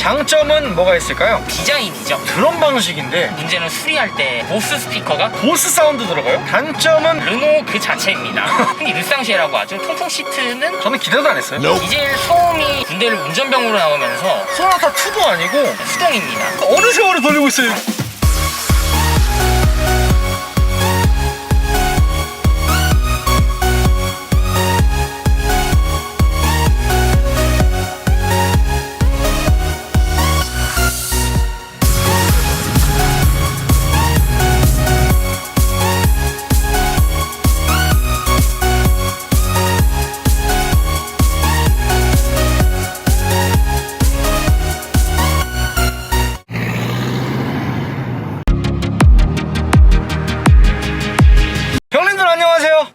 장점은 뭐가 있을까요? 디자인이죠. 드럼 방식인데 문제는 수리할 때 보스 스피커가 보스 사운드 들어가요? 단점은 르노 그 자체입니다. 흔히 르상시에라고 하죠. 통풍 시트는 저는 기대도 안 했어요. 디젤 처음이 군대를 운전병으로 나오면서 소나타 2도 아니고 수동입니다. 어느 세월에 돌리고 있어요.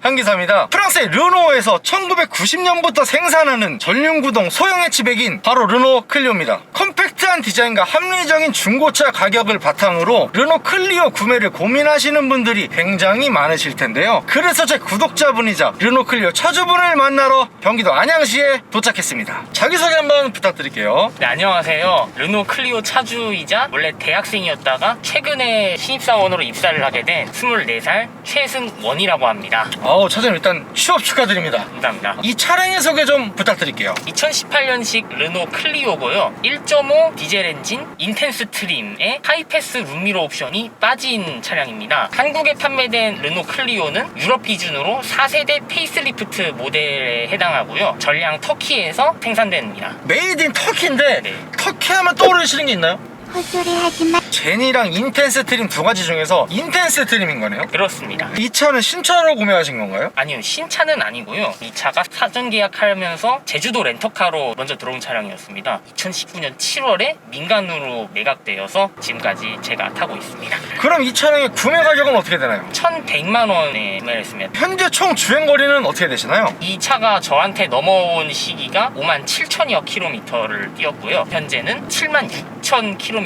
한기사입니다. 프랑스의 르노에서 1990년부터 생산하는 전륜구동 소형 해치백인 바로 르노 클리오입니다. 컴팩트한 디자인과 합리적인 중고차 가격을 바탕으로 르노 클리오 구매를 고민하시는 분들이 굉장히 많으실 텐데요. 그래서 제 구독자분이자 르노 클리오 차주분을 만나러 경기도 안양시에 도착했습니다. 자기소개 한번 부탁드릴게요. 네, 안녕하세요. 르노 클리오 차주이자 원래 대학생이었다가 최근에 신입사원으로 입사를 하게 된 24살 최승원이라고 합니다. 차장님 일단 취업 축하드립니다. 감사합니다. 이 차량의 소개 좀 부탁드릴게요. 2018년식 르노 클리오고요. 1.5 디젤 엔진 인텐스 트림에 하이패스 룸미러 옵션이 빠진 차량입니다. 한국에 판매된 르노 클리오는 유럽 기준으로 4세대 페이스리프트 모델에 해당하고요. 전량 터키에서 생산됩니다. 메이드 인 터키인데 네. 터키 하면 떠오르시는 게 있나요? 헛소리 하지마. 제니랑 인텐스 트림 두 가지 중에서 인텐스 트림인 거네요? 그렇습니다. 이 차는 신차로 구매하신 건가요? 아니요, 신차는 아니고요. 이 차가 사전 계약하면서 제주도 렌터카로 먼저 들어온 차량이었습니다. 2019년 7월에 민간으로 매각되어서 지금까지 제가 타고 있습니다. 그럼 이 차량의 구매 가격은 어떻게 되나요? 1,100만 원에 구매를 했습니다. 현재 총 주행거리는 어떻게 되시나요? 이 차가 저한테 넘어온 시기가 57,000여 킬로미터를 뛰었고요. 현재는 76,000 킬로미터를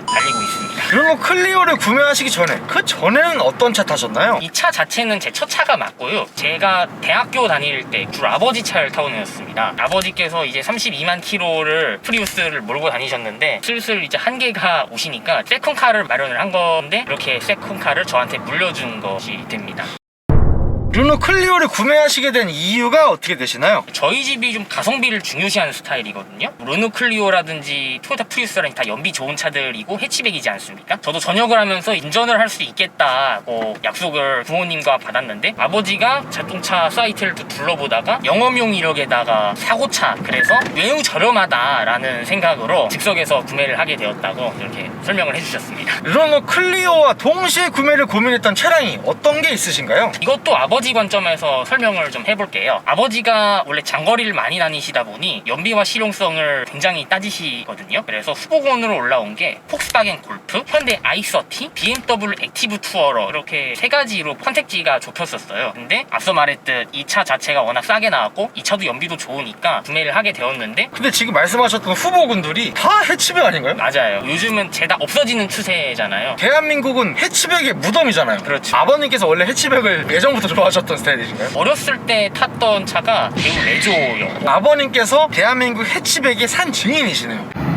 달리고 있습니다. 르노 클리오를 구매하시기 전에 그 전에는 어떤 차 타셨나요? 이 차 자체는 제 첫 차가 맞고요. 제가 대학교 다닐 때 주로 아버지 차를 타고 다녔습니다. 아버지께서 이제 32만 킬로를 프리우스를 몰고 다니셨는데 슬슬 이제 한계가 오시니까 세컨카를 마련을 한 건데 이렇게 세컨카를 저한테 물려준 것이 됩니다. 르노 클리오를 구매하시게 된 이유가 어떻게 되시나요? 저희 집이 좀 가성비를 중요시하는 스타일이거든요. 르노 클리오라든지 토요타 프리우스라든지 다 연비 좋은 차들이고 해치백이지 않습니까? 저도 전역을 하면서 운전을 할 수 있겠다고 약속을 부모님과 받았는데 아버지가 자동차 사이트를 또 둘러보다가 영업용 이력에다가 사고차, 그래서 매우 저렴하다라는 생각으로 즉석에서 구매를 하게 되었다고 이렇게 설명을 해주셨습니다. 르노 클리오와 동시에 구매를 고민했던 차량이 어떤 게 있으신가요? 이것도 아버지 관점에서 설명을 좀 해볼게요. 아버지가 원래 장거리를 많이 다니시다 보니 연비와 실용성을 굉장히 따지시거든요. 그래서 후보군으로 올라온 게 폭스바겐 골프, 현대 i30, BMW 액티브 투어러 이렇게 세 가지로 선택지가 좁혔었어요. 근데 앞서 말했듯 이 차 자체가 워낙 싸게 나왔고 이 차도 연비도 좋으니까 구매를 하게 되었는데, 근데 지금 말씀하셨던 후보군들이 다 해치백 아닌가요? 맞아요. 요즘은 죄다 없어지는 추세잖아요. 대한민국은 해치백의 무덤이잖아요. 그렇죠. 아버님께서 원래 해치백을 예전부터 좋아하셨던 스타일이신가요? 어렸을 때 탔던 차가 배우 레조였고, 아버님께서 대한민국 해치백의 산 증인이시네요.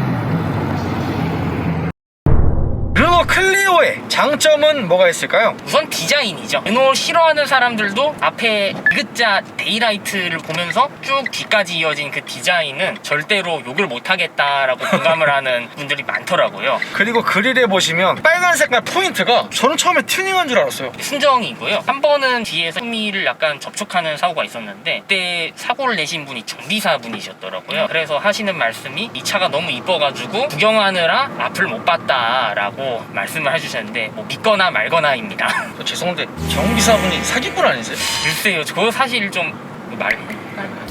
르노 클리오의 장점은 뭐가 있을까요? 우선 디자인이죠. 르노 싫어하는 사람들도 앞에 디귿자 데이라이트를 보면서 쭉 뒤까지 이어진 그 디자인은 절대로 욕을 못하겠다라고 공감을 하는 분들이 많더라고요. 그리고 그릴에 보시면 빨간 색깔 포인트가 저는 처음에 튜닝한 줄 알았어요. 순정이고요. 한 번은 뒤에서 흠이를 약간 접촉하는 사고가 있었는데 그때 사고를 내신 분이 정비사 분이셨더라고요. 그래서 하시는 말씀이 이 차가 너무 이뻐가지고 구경하느라 앞을 못 봤다라고 말씀을 해주셨는데 뭐 믿거나 말거나입니다. 죄송한데 정비사분이 사기꾼 아니세요? 글쎄요, 그거 사실 좀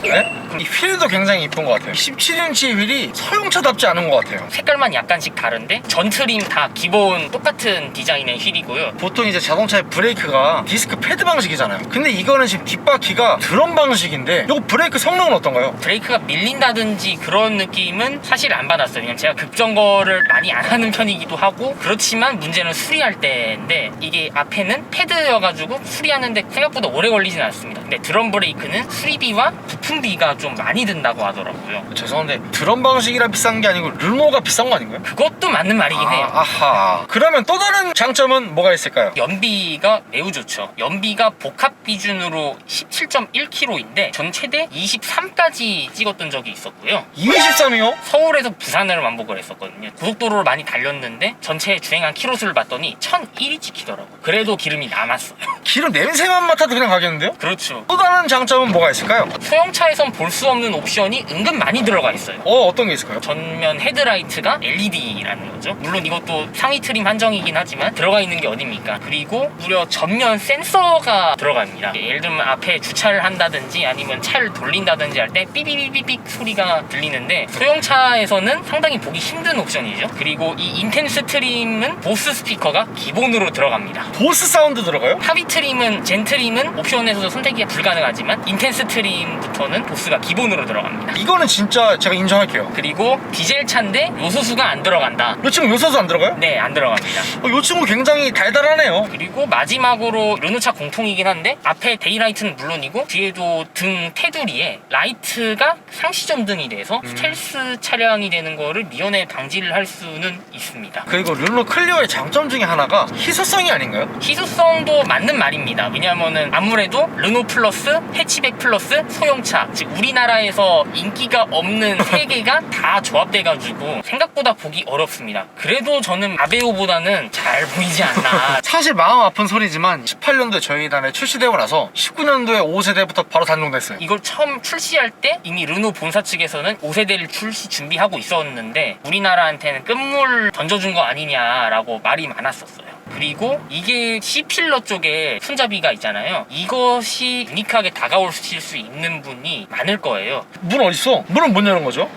네? 이 휠도 굉장히 이쁜 것 같아요. 17인치 휠이 소형차답지 않은 것 같아요. 색깔만 약간씩 다른데 전 트림 다 기본 똑같은 디자인의 휠이고요. 보통 이제 자동차의 브레이크가 디스크 패드 방식이잖아요. 근데 이거는 지금 뒷바퀴가 드럼 방식인데 이거 브레이크 성능은 어떤가요? 브레이크가 밀린다든지 그런 느낌은 사실 안 받았어요. 왜냐면 제가 급정거를 많이 안 하는 편이기도 하고, 그렇지만 문제는 수리할 때인데 이게 앞에는 패드여가지고 수리하는데 생각보다 오래 걸리진 않습니다. 근데 드럼 브레이크는 수리비와 부품비가 좀 많이 든다고 하더라고요. 죄송한데 드럼 방식이라 비싼 게 아니고 르노가 비싼 거 아닌가요? 그것도 맞는 말이긴 해요. 아하. 그러면 또 다른 장점은 뭐가 있을까요? 연비가 매우 좋죠. 연비가 복합 기준으로 17.1km인데 전 최대 23까지 찍었던 적이 있었고요. 23이요? 서울에서 부산을 왕복을 했었거든요. 고속도로를 많이 달렸는데 전체 주행한 키로수를 봤더니 1001이 찍히더라고요. 그래도 기름이 남았어요. 기름 냄새만 맡아도 그냥 가겠는데요? 그렇죠. 또 다른 장점은 뭐가 있을까요? 소형차에선 볼 수 없는 옵션이 은근 많이 들어가 있어요. 어떤 게 있을까요? 전면 헤드라이트가 LED라는 거죠. 물론 이것도 상위 트림 한정이긴 하지만 들어가 있는 게 어딥니까? 그리고 무려 전면 센서가 들어갑니다. 예를 들면 앞에 주차를 한다든지 아니면 차를 돌린다든지 할 때 삐비비비빅 소리가 들리는데 소형차에서는 상당히 보기 힘든 옵션이죠. 그리고 이 인텐스 트림은 보스 스피커가 기본으로 들어갑니다. 보스 사운드 들어가요? 하비 트림은 젠 트림은 옵션에서도 선택이 불가능하지만 인텐스 트림부터는 보스가 기본으로 들어갑니다. 이거는 진짜 제가 인정할게요. 그리고 디젤 차인데 요소수가 안 들어간다. 이 친구 요소수 안 들어가요? 네, 안 들어갑니다. 이 친구 굉장히 달달하네요. 그리고 마지막으로 르노차 공통이긴 한데 앞에 데이라이트는 물론이고 뒤에도 등 테두리에 라이트가 상시점등이 돼서 스텔스 차량이 되는 거를 미연에 방지를 할 수는 있습니다. 그리고 르노 클리오의 장점 중에 하나가 희소성이 아닌가요? 희소성도 맞는 말입니다. 왜냐하면은 아무래도 르노 플러스, 해치백 플러스, 소형차, 즉 우리나라에서 인기가 없는 세 개가 다 조합돼가지고 생각보다 보기 어렵습니다. 그래도 저는 아베오보다는 잘 보이지 않나. 사실 마음 아픈 소리지만 18년도에 저희 단에 출시되고 나서 19년도에 5세대부터 바로 단종됐어요. 이걸 처음 출시할 때 이미 르노 본사 측에서는 5세대를 출시 준비하고 있었는데 우리나라한테는 끝물 던져준 거 아니냐라고 말이 많았었어요. 그리고 이게 C필러 쪽에 손잡이가 있잖아요. 이것이 유니크하게 다가오실 수 있는 분이 많을 거예요. 문 어딨어? 문은 못 여는 거죠?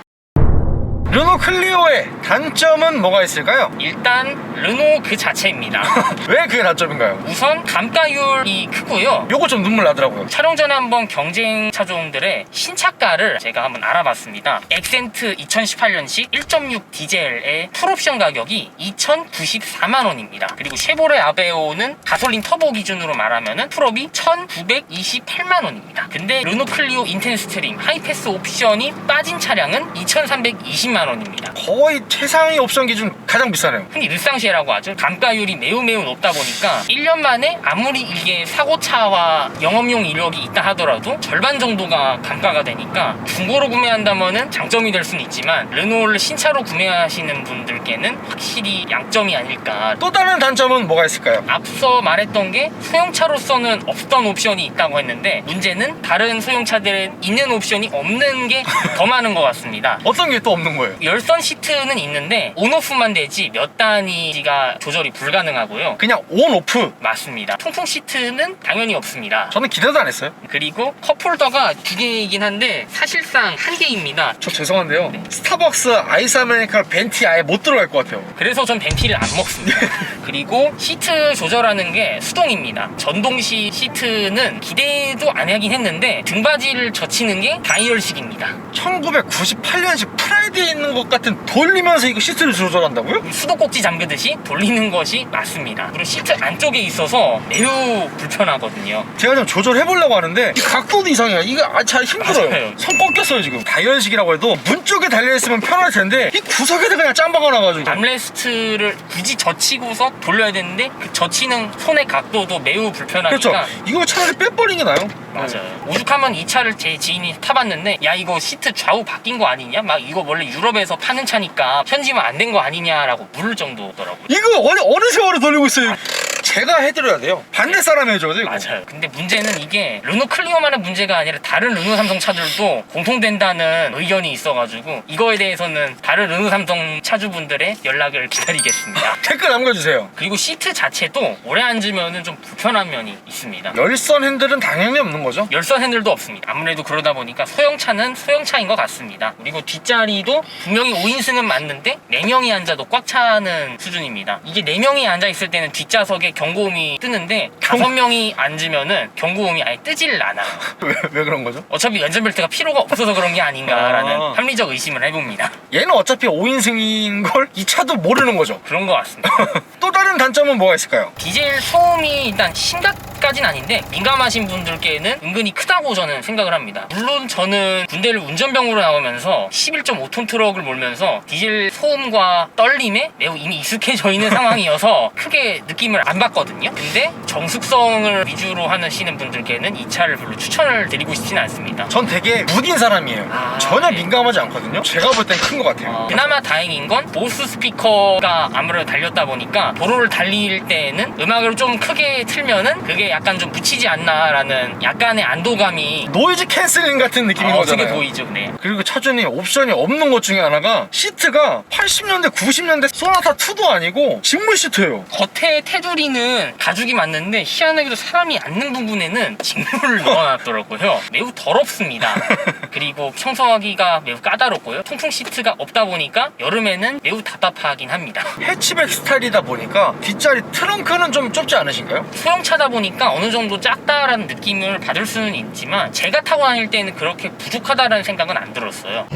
르노 클리오의 단점은 뭐가 있을까요? 일단 르노 그 자체입니다. 왜 그게 단점인가요? 우선 감가율이 크고요. 요거 좀 눈물 나더라고요. 촬영 전에 한번 경쟁 차종들의 신차가를 제가 한번 알아봤습니다. 엑센트 2018년식 1.6 디젤의 풀옵션 가격이 2,094만 원입니다. 그리고 쉐보레 아베오는 가솔린 터보 기준으로 말하면은 풀옵이 1,928만 원입니다. 근데 르노 클리오 인텐스 트림 하이패스 옵션이 빠진 차량은 2,320만 원입니다. 거의 최상위 옵션 기준 가장 비싸네요. 흔히 르상시에라고 하죠. 감가율이 매우 높다 보니까 1년 만에 아무리 이게 사고차와 영업용 이력이 있다 하더라도 절반 정도가 감가가 되니까 중고로 구매한다면은 장점이 될 수는 있지만 르노를 신차로 구매하시는 분들께는 확실히 양점이 아닐까. 또 다른 단점은 뭐가 있을까요? 앞서 말했던 게 소형차로서는 없던 옵션이 있다고 했는데 문제는 다른 소형차들에 있는 옵션이 없는 게 더 많은 것 같습니다. 어떤 게 또 없는 거예요? 열선 시트는 있는데 온오프만 되지 몇 단위가 조절이 불가능하고요. 그냥 온 오프. 맞습니다. 통풍 시트는 당연히 없습니다. 저는 기대도 안 했어요. 그리고 컵홀더가 두 개이긴 한데 사실상 한 개입니다. 저 죄송한데요. 네. 스타벅스 아이스 아메리카노 벤티 아예 못 들어갈 것 같아요. 그래서 전 벤티를 안 먹습니다. 그리고 시트 조절하는 게 수동입니다. 전동식 시트는 기대도 안 하긴 했는데 등받이를 젖히는 게 다이얼식입니다. 1998년식 프라이드에 있는 것 같은 돌리면서 이거 시트를 조절한다고요? 수도꼭지 잠그듯이 돌리는 것이 맞습니다. 그리고 시트 안쪽에 있어서 매우 불편하거든요. 제가 좀 조절해보려고 하는데 이 각도도 이상해요. 이거 잘 힘들어요. 맞아요. 손 꺾였어요 지금. 다이얼식이라고 해도 문 쪽에 달려있으면 편할 텐데 이 구석에다 그냥 짬바가 나가지고. 암레스트를 굳이 젖히고서 돌려야 되는데 그 젖히는 손의 각도도 매우 불편하니까. 그렇죠. 이거 차라리 빼버리는 게 나아요. 맞아요. 오죽하면 이 차를 제 지인이 타봤는데 야 이거 시트 좌우 바뀐 거 아니냐? 막 이거 원래 유럽에서 파는 차니까 현지만 안 된 거 아니냐라고 물을 정도더라고요. 이거 어느 세월에 돌리고 있어요. 제가 해드려야 돼요. 반대 사람이 해줘야 돼요. 이거. 맞아요. 근데 문제는 이게 르노 클리오만의 문제가 아니라 다른 르노 삼성 차들도 공통된다는 의견이 있어가지고 이거에 대해서는 다른 르노 삼성 차주분들의 연락을 기다리겠습니다. 댓글 남겨주세요. 그리고 시트 자체도 오래 앉으면 좀 불편한 면이 있습니다. 열선 핸들은 당연히 없는 거죠. 열선 핸들도 없습니다. 아무래도 그러다 보니까 소형차는 소형차인 것 같습니다. 그리고 뒷자리도 분명히 5인승은 맞는데 4명이 앉아도 꽉 차는 수준입니다. 이게 4명이 앉아있을 때는 뒷좌석에 경고음이 뜨는데 5명이 앉으면은 경고음이 아예 뜨질 않아요. 왜 그런 거죠? 어차피 연전벨트가 필요가 없어서 그런 게 아닌가라는 아. 합리적 의심을 해봅니다. 얘는 어차피 5인승인 걸 이 차도 모르는 거죠. 그런 것 같습니다. 또 다른 단점은 뭐가 있을까요? 디젤 소음이 일단 심각한 그렇게까지는 아닌데 민감하신 분들께는 은근히 크다고 저는 생각을 합니다. 물론 저는 군대를 운전병으로 나오면서 11.5톤 트럭을 몰면서 디젤 소음과 떨림에 매우 이미 익숙해져 있는 상황이어서 크게 느낌을 안 받거든요. 근데 정숙성을 위주로 하시는 분들께는 이 차를 별로 추천을 드리고 싶지는 않습니다. 전 되게 무딘 사람이에요. 전혀 네. 민감하지 않거든요. 제가 볼 땐 큰 것 같아요. 그나마 다행인 건 보스 스피커가 아무래도 달렸다 보니까 도로를 달릴 때에는 음악을 좀 크게 틀면은 그게 약간 좀 묻히지 않나라는 약간의 안도감이 노이즈 캔슬링 같은 느낌인 거잖아요. 되게 보이죠. 네. 그리고 차주님 옵션이 없는 것 중에 하나가 시트가 80년대 90년대 소나타 2도 아니고 직물 시트예요. 겉에 테두리는 가죽이 맞는데 희한하게도 사람이 앉는 부분에는 직물을 넣어놨더라고요. 매우 더럽습니다. 그리고 청소하기가 매우 까다롭고요. 통풍 시트가 없다 보니까 여름에는 매우 답답하긴 합니다. 해치백 스타일이다 보니까 뒷자리 트렁크는 좀 좁지 않으신가요? 소형차다 보니까 어느 정도 작다라는 느낌을 받을 수는 있지만 제가 타고 다닐 때는 그렇게 부족하다라는 생각은 안 들었어요.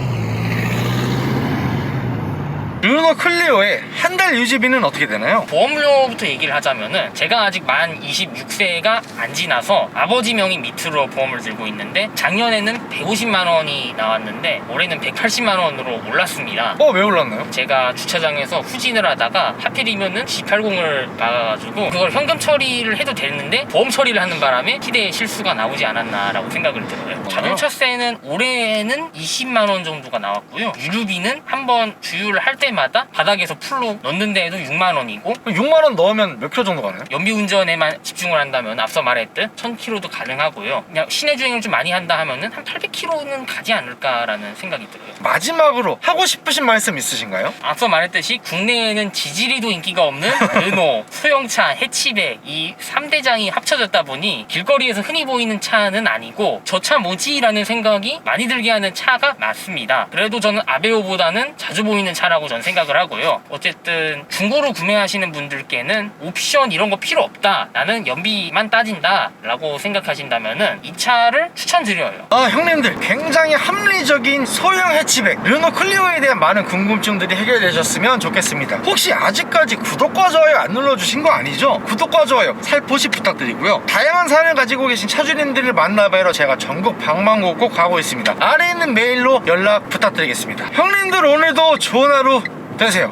르노 클리오의 한 달 유지비는 어떻게 되나요? 보험료부터 얘기를 하자면은 제가 아직 만 26세가 안 지나서 아버지 명의 밑으로 보험을 들고 있는데 작년에는 150만 원이 나왔는데 올해는 180만 원으로 올랐습니다. 왜 올랐나요? 제가 주차장에서 후진을 하다가 하필이면은 G80을 막아가지고 그걸 현금 처리를 해도 되는데 보험 처리를 하는 바람에 희대의 실수가 나오지 않았나라고 생각을 들어요. 자동차세는 올해는 20만 원 정도가 나왔고요. 유류비는 한번 주유를 할 때마다 바닥에서 풀로 넣는 데에도 6만 원이고 6만 원 넣으면 몇 킬로 정도 가나요? 연비 운전에만 집중을 한다면 앞서 말했듯 1000km도 가능하고요. 그냥 시내 주행을 좀 많이 한다 하면은 한 800km는 가지 않을까라는 생각이 들어요. 마지막으로 하고 싶으신 말씀 있으신가요? 앞서 말했듯이 국내에는 지지리도 인기가 없는 르노, 소형차, 해치백 이 3대장이 합쳐졌다 보니 길거리에서 흔히 보이는 차는 아니고 저 차 뭐지? 라는 생각이 많이 들게 하는 차가 맞습니다. 그래도 저는 아베오보다는 자주 보이는 차라고 저는 생각을 하고요. 어쨌든 중고로 구매하시는 분들께는 옵션 이런 거 필요 없다, 나는 연비만 따진다 라고 생각하신다면은 이 차를 추천드려요. 형님들 굉장히 합리적인 소형 해치백 르노 클리오에 대한 많은 궁금증들이 해결되셨으면 좋겠습니다. 혹시 아직까지 구독과 좋아요 안 눌러주신 거 아니죠? 구독과 좋아요 살포시 부탁드리고요. 다양한 사연을 가지고 계신 차주님들을 만나뵈러 제가 전국 방방곡곡 가고 있습니다. 아래에 있는 메일로 연락 부탁드리겠습니다. 형님들 오늘도 좋은 하루 되세요.